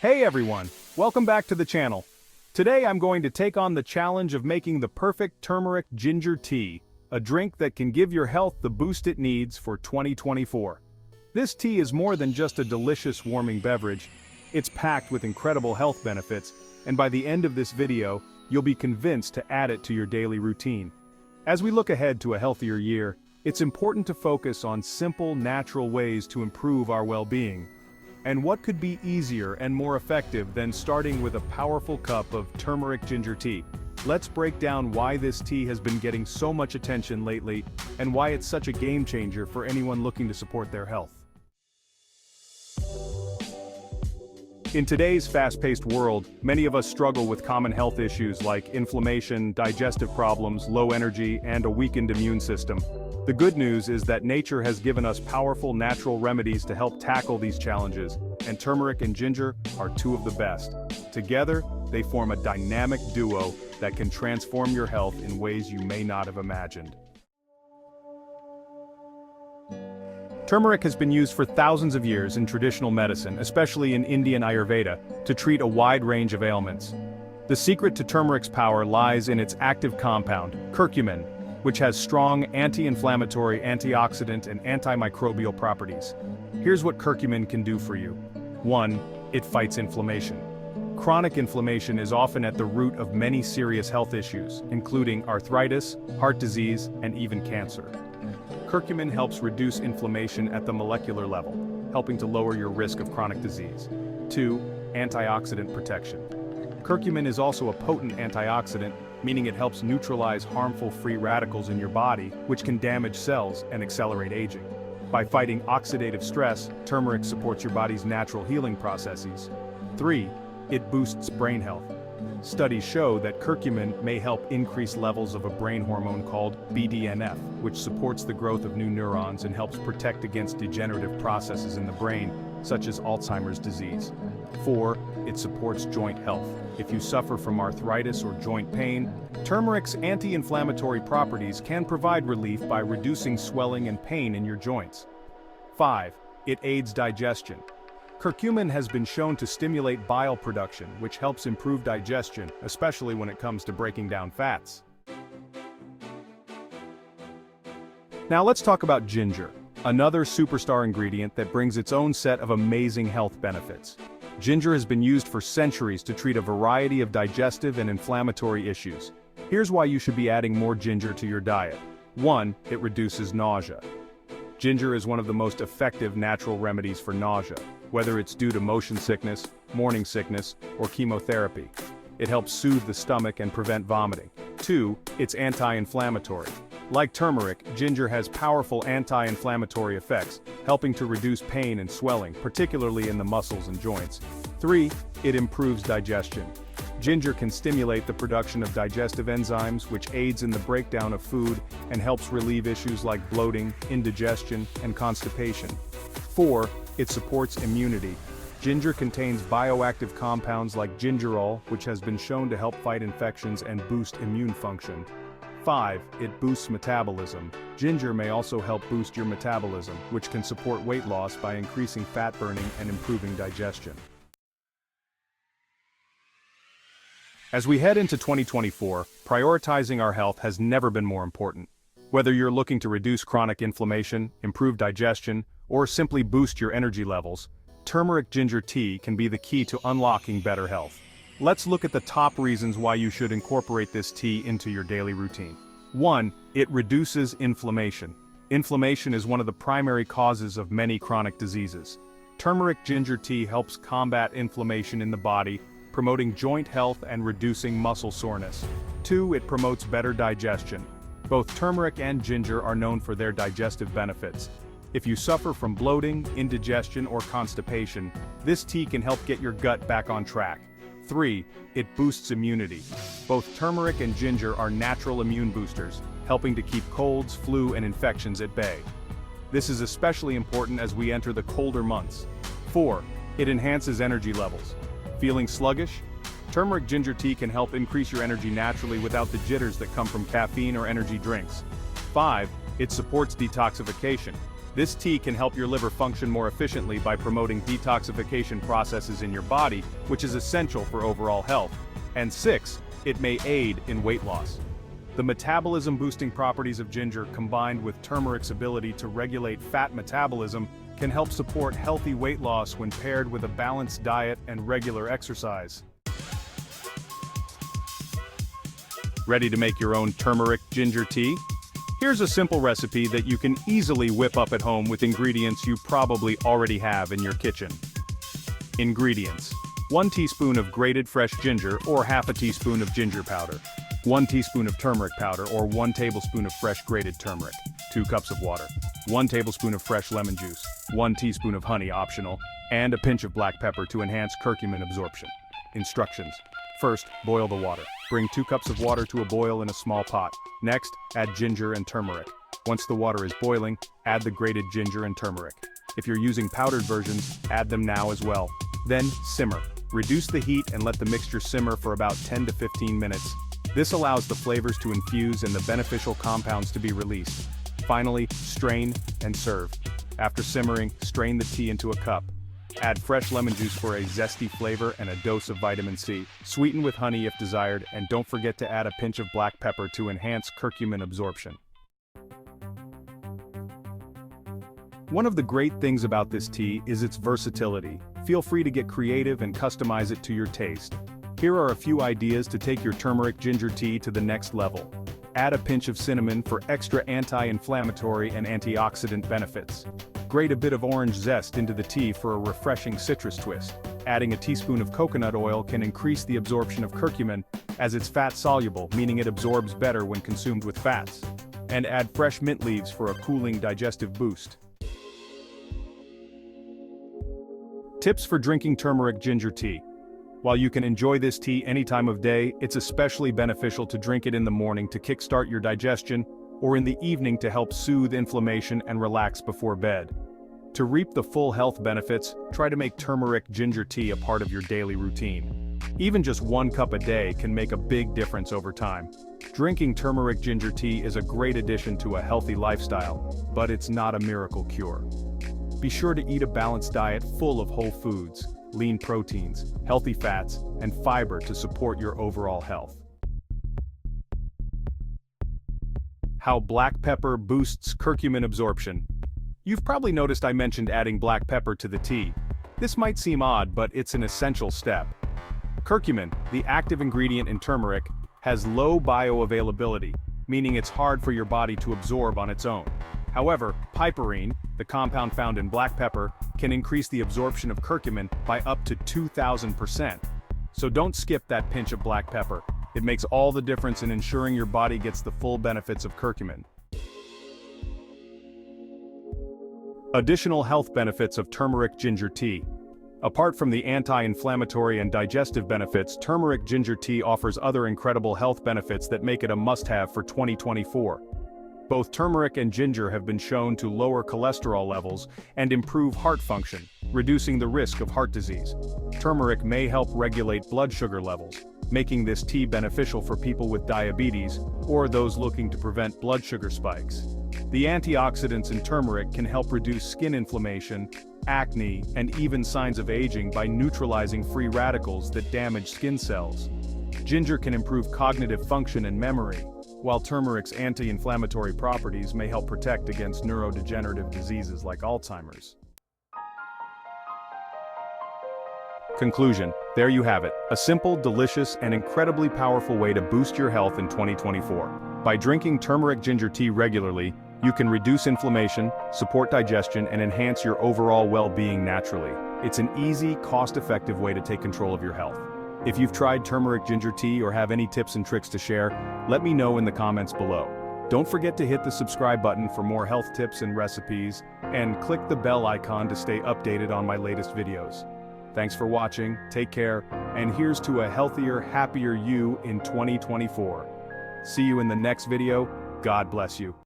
Hey everyone, welcome back to the channel. Today I'm going to take on the challenge of making the perfect turmeric ginger tea, a drink that can give your health the boost it needs for 2024. This tea is more than just a delicious warming beverage, it's packed with incredible health benefits, and by the end of this video, you'll be convinced to add it to your daily routine. As we look ahead to a healthier year, it's important to focus on simple, natural ways to improve our well-being. And what could be easier and more effective than starting with a powerful cup of turmeric ginger tea? Let's break down why this tea has been getting so much attention lately, and why it's such a game changer for anyone looking to support their health. In today's fast-paced world, many of us struggle with common health issues like inflammation, digestive problems, low energy, and a weakened immune system. The good news is that nature has given us powerful natural remedies to help tackle these challenges, and turmeric and ginger are two of the best. Together, they form a dynamic duo that can transform your health in ways you may not have imagined. Turmeric has been used for thousands of years in traditional medicine, especially in Indian Ayurveda, to treat a wide range of ailments. The secret to turmeric's power lies in its active compound, curcumin, which has strong anti-inflammatory, antioxidant, and antimicrobial properties. Here's what curcumin can do for you. 1. It fights inflammation. Chronic inflammation is often at the root of many serious health issues, including arthritis, heart disease, and even cancer. Curcumin helps reduce inflammation at the molecular level, helping to lower your risk of chronic disease. 2. Antioxidant protection. Curcumin is also a potent antioxidant, meaning it helps neutralize harmful free radicals in your body, which can damage cells and accelerate aging. By fighting oxidative stress, turmeric supports your body's natural healing processes. 3. It boosts brain health. Studies show that curcumin may help increase levels of a brain hormone called BDNF, which supports the growth of new neurons and helps protect against degenerative processes in the brain, such as Alzheimer's disease. 4. It supports joint health. If you suffer from arthritis or joint pain, turmeric's anti-inflammatory properties can provide relief by reducing swelling and pain in your joints. 5. It aids digestion. Curcumin has been shown to stimulate bile production, which helps improve digestion, especially when it comes to breaking down fats. Now let's talk about ginger, another superstar ingredient that brings its own set of amazing health benefits. Ginger has been used for centuries to treat a variety of digestive and inflammatory issues. Here's why you should be adding more ginger to your diet. 1. It reduces nausea. Ginger is one of the most effective natural remedies for nausea, whether it's due to motion sickness, morning sickness, or chemotherapy. It helps soothe the stomach and prevent vomiting. 2. It's anti-inflammatory. Like turmeric, ginger has powerful anti-inflammatory effects, helping to reduce pain and swelling, particularly in the muscles and joints. 3. It improves digestion. Ginger can stimulate the production of digestive enzymes, which aids in the breakdown of food and helps relieve issues like bloating, indigestion, and constipation. 4. It supports immunity. Ginger contains bioactive compounds like gingerol, which has been shown to help fight infections and boost immune function. 5. It boosts metabolism. Ginger may also help boost your metabolism, which can support weight loss by increasing fat burning and improving digestion. As we head into 2024, prioritizing our health has never been more important. Whether you're looking to reduce chronic inflammation, improve digestion, or simply boost your energy levels, turmeric ginger tea can be the key to unlocking better health. Let's look at the top reasons why you should incorporate this tea into your daily routine. 1. It reduces inflammation. Inflammation is one of the primary causes of many chronic diseases. Turmeric ginger tea helps combat inflammation in the body, promoting joint health and reducing muscle soreness. 2. It promotes better digestion. Both turmeric and ginger are known for their digestive benefits. If you suffer from bloating, indigestion, or constipation, this tea can help get your gut back on track. 3. It boosts immunity. Both turmeric and ginger are natural immune boosters, helping to keep colds, flu, and infections at bay. This is especially important as we enter the colder months. 4. It enhances energy levels. Feeling sluggish? Turmeric ginger tea can help increase your energy naturally without the jitters that come from caffeine or energy drinks. 5. It supports detoxification. This tea can help your liver function more efficiently by promoting detoxification processes in your body, which is essential for overall health. And 6, it may aid in weight loss. The metabolism-boosting properties of ginger, combined with turmeric's ability to regulate fat metabolism, can help support healthy weight loss when paired with a balanced diet and regular exercise. Ready to make your own turmeric ginger tea? Here's a simple recipe that you can easily whip up at home with ingredients you probably already have in your kitchen. Ingredients: 1 teaspoon of grated fresh ginger or half a teaspoon of ginger powder, 1 teaspoon of turmeric powder or 1 tablespoon of fresh grated turmeric, 2 cups of water, 1 tablespoon of fresh lemon juice, 1 teaspoon of honey optional, and a pinch of black pepper to enhance curcumin absorption. Instructions: first, boil the water. Bring 2 cups of water to a boil in a small pot. Next, add ginger and turmeric. Once the water is boiling, add the grated ginger and turmeric. If you're using powdered versions, add them now as well. Then, simmer. Reduce the heat and let the mixture simmer for about 10 to 15 minutes. This allows the flavors to infuse and the beneficial compounds to be released. Finally, strain and serve. After simmering, strain the tea into a cup. Add fresh lemon juice for a zesty flavor and a dose of vitamin C. Sweeten with honey if desired, and don't forget to add a pinch of black pepper to enhance curcumin absorption. One of the great things about this tea is its versatility. Feel free to get creative and customize it to your taste. Here are a few ideas to take your turmeric ginger tea to the next level. Add a pinch of cinnamon for extra anti-inflammatory and antioxidant benefits. Grate a bit of orange zest into the tea for a refreshing citrus twist. Adding a teaspoon of coconut oil can increase the absorption of curcumin, as it's fat-soluble, meaning it absorbs better when consumed with fats. And add fresh mint leaves for a cooling digestive boost. Tips for drinking turmeric ginger tea. While you can enjoy this tea any time of day, it's especially beneficial to drink it in the morning to kickstart your digestion, or in the evening to help soothe inflammation and relax before bed. To reap the full health benefits, try to make turmeric ginger tea a part of your daily routine. Even just 1 cup a day can make a big difference over time. Drinking turmeric ginger tea is a great addition to a healthy lifestyle, but it's not a miracle cure. Be sure to eat a balanced diet full of whole foods, lean proteins, healthy fats, and fiber to support your overall health. How black pepper boosts curcumin absorption. You've probably noticed I mentioned adding black pepper to the tea. This might seem odd, but it's an essential step. Curcumin, the active ingredient in turmeric, has low bioavailability, meaning it's hard for your body to absorb on its own. However, piperine, the compound found in black pepper, can increase the absorption of curcumin by up to 2,000%. So don't skip that pinch of black pepper. It makes all the difference in ensuring your body gets the full benefits of curcumin. Additional health benefits of turmeric ginger tea. Apart from the anti-inflammatory and digestive benefits, turmeric ginger tea offers other incredible health benefits that make it a must-have for 2024. Both turmeric and ginger have been shown to lower cholesterol levels and improve heart function, reducing the risk of heart disease. Turmeric may help regulate blood sugar levels, making this tea beneficial for people with diabetes or those looking to prevent blood sugar spikes. The antioxidants in turmeric can help reduce skin inflammation, acne, and even signs of aging by neutralizing free radicals that damage skin cells. Ginger can improve cognitive function and memory, while turmeric's anti-inflammatory properties may help protect against neurodegenerative diseases like Alzheimer's. Conclusion: there you have it, a simple, delicious, and incredibly powerful way to boost your health in 2024. By drinking turmeric ginger tea regularly, you can reduce inflammation, support digestion, and enhance your overall well-being naturally. It's an easy, cost-effective way to take control of your health. If you've tried turmeric ginger tea or have any tips and tricks to share, let me know in the comments below. Don't forget to hit the subscribe button for more health tips and recipes, and click the bell icon to stay updated on my latest videos. Thanks for watching, take care, and here's to a healthier, happier you in 2024. See you in the next video. God bless you.